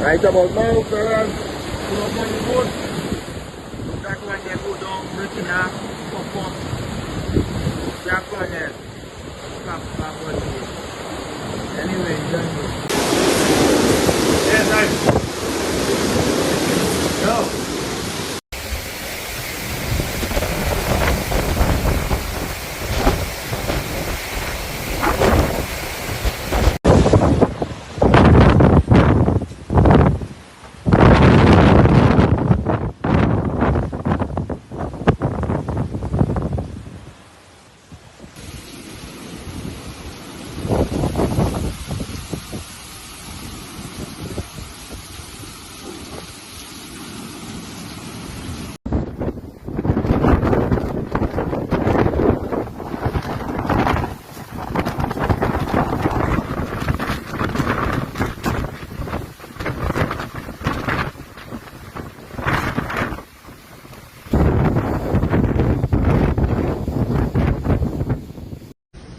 Right about now, parents, pull up on the boat. That one there go down, breaking off, pop up. That one there. Stop on the boat. Anyway, done. Yeah, nice. Go.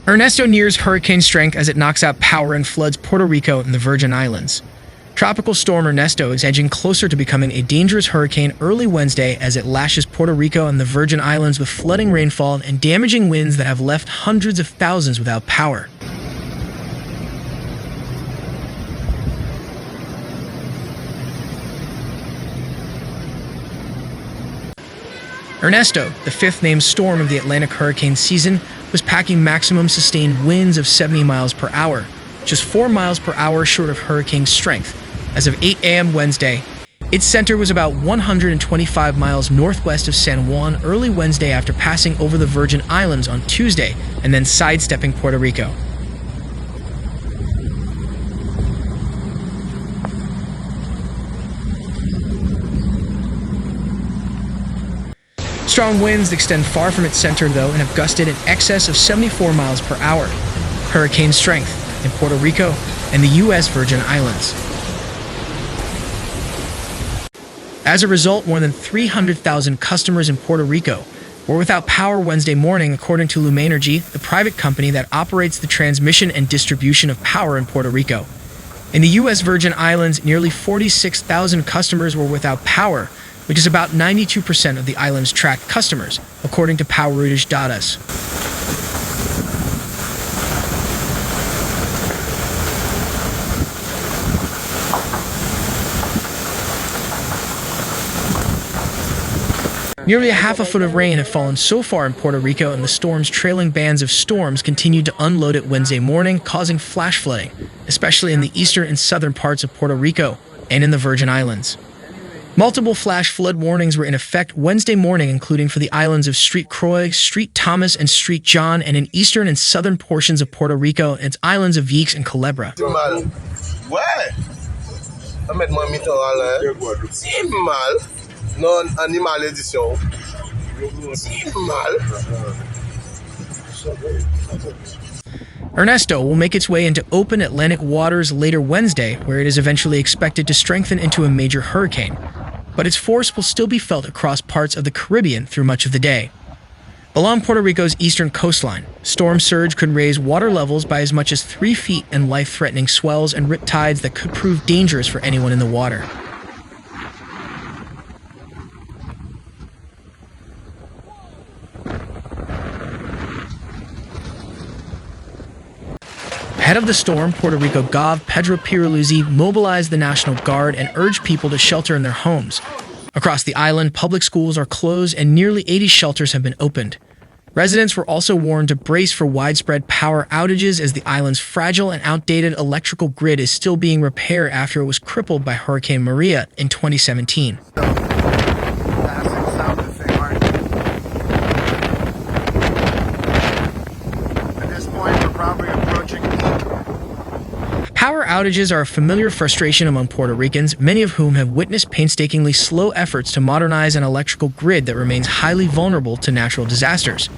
Ernesto nears hurricane strength as it knocks out power and floods Puerto Rico and the Virgin Islands. Tropical Storm Ernesto is edging closer to becoming a dangerous hurricane early Wednesday as it lashes Puerto Rico and the Virgin Islands with flooding rainfall and damaging winds that have left hundreds of thousands without power. Ernesto, the fifth named storm of the Atlantic hurricane season, was packing maximum sustained winds of 70 miles per hour, just 4 miles per hour short of hurricane strength. As of 8 a.m. Wednesday, its center was about 125 miles northwest of San Juan early Wednesday after passing over the Virgin Islands on Tuesday and then sidestepping Puerto Rico. Strong winds extend far from its center, though, and have gusted in excess of 74 miles per hour. Hurricane strength in Puerto Rico and the U.S. Virgin Islands. As a result, more than 300,000 customers in Puerto Rico were without power Wednesday morning, according to Luma Energy, the private company that operates the transmission and distribution of power in Puerto Rico. In the U.S. Virgin Islands, nearly 46,000 customers were without power, which is about 92% of the island's tracked customers, according to Power Outage data. Nearly a half a foot of rain have fallen so far in Puerto Rico, and the storm's trailing bands of storms continued to unload it Wednesday morning, causing flash flooding, especially in the eastern and southern parts of Puerto Rico and in the Virgin Islands. Multiple flash flood warnings were in effect Wednesday morning, including for the islands of Street Croix, Street Thomas, and Street John, and in eastern and southern portions of Puerto Rico and its islands of Yangxi and Culebra. Ernesto will make its way into open Atlantic waters later Wednesday, where it is eventually expected to strengthen into a major hurricane. But its force will still be felt across parts of the Caribbean through much of the day. Along Puerto Rico's eastern coastline, storm surge could raise water levels by as much as 3 feet and life-threatening swells and rip tides that could prove dangerous for anyone in the water. Ahead of the storm, Puerto Rico Gov. Pedro Pierluzzi mobilized the National Guard and urged people to shelter in their homes. Across the island, public schools are closed and nearly 80 shelters have been opened. Residents were also warned to brace for widespread power outages as the island's fragile and outdated electrical grid is still being repaired after it was crippled by Hurricane Maria in 2017. Power outages are a familiar frustration among Puerto Ricans, many of whom have witnessed painstakingly slow efforts to modernize an electrical grid that remains highly vulnerable to natural disasters.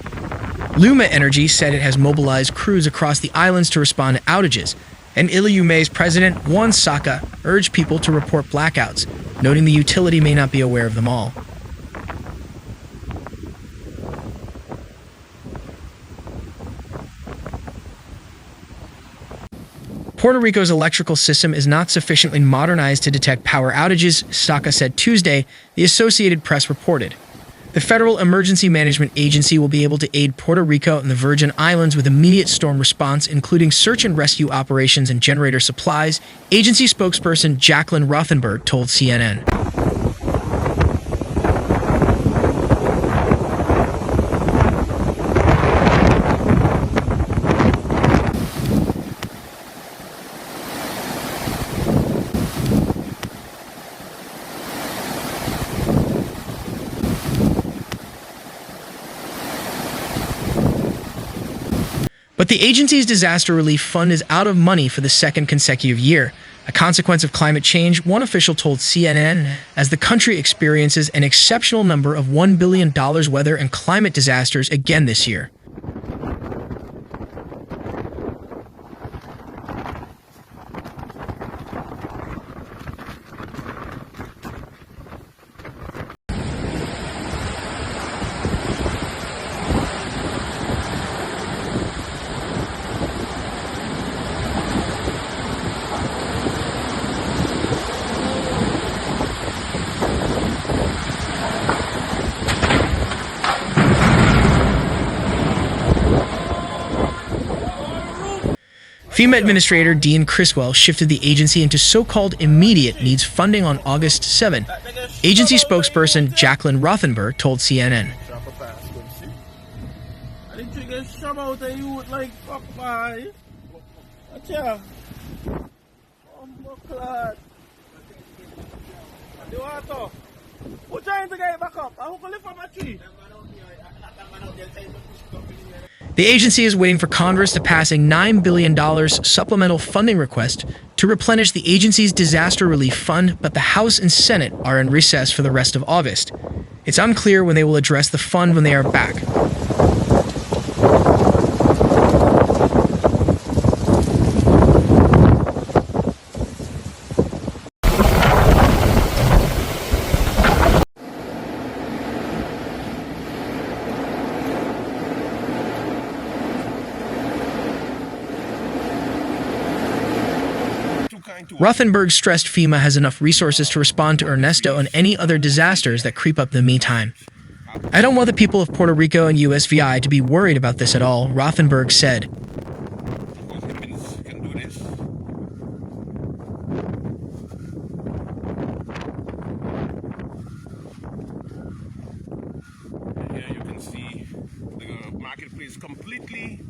Luma Energy said it has mobilized crews across the islands to respond to outages, and Iliume's president, Juan Saka, urged people to report blackouts, noting the utility may not be aware of them all. Puerto Rico's electrical system is not sufficiently modernized to detect power outages, Staka said Tuesday, the Associated Press reported. The Federal Emergency Management Agency will be able to aid Puerto Rico and the Virgin Islands with immediate storm response, including search and rescue operations and generator supplies, agency spokesperson Jacqueline Rothenberg told CNN. But the agency's disaster relief fund is out of money for the second consecutive year, a consequence of climate change, one official told CNN, as the country experiences an exceptional number of $1 billion weather and climate disasters again this year. FEMA Administrator Dean Criswell shifted the agency into so-called immediate needs funding on August 7. Agency spokesperson Jacqueline Rothenberg told CNN. The agency is waiting for Congress to pass a $9 billion supplemental funding request to replenish the agency's disaster relief fund, but the House and Senate are in recess for the rest of August. It's unclear when they will address the fund when they are back. Rothenberg stressed FEMA has enough resources to respond to Ernesto and any other disasters that creep up in the meantime. I don't want the people of Puerto Rico and USVI to be worried about this at all, Rothenberg said. Here you can see the marketplace completely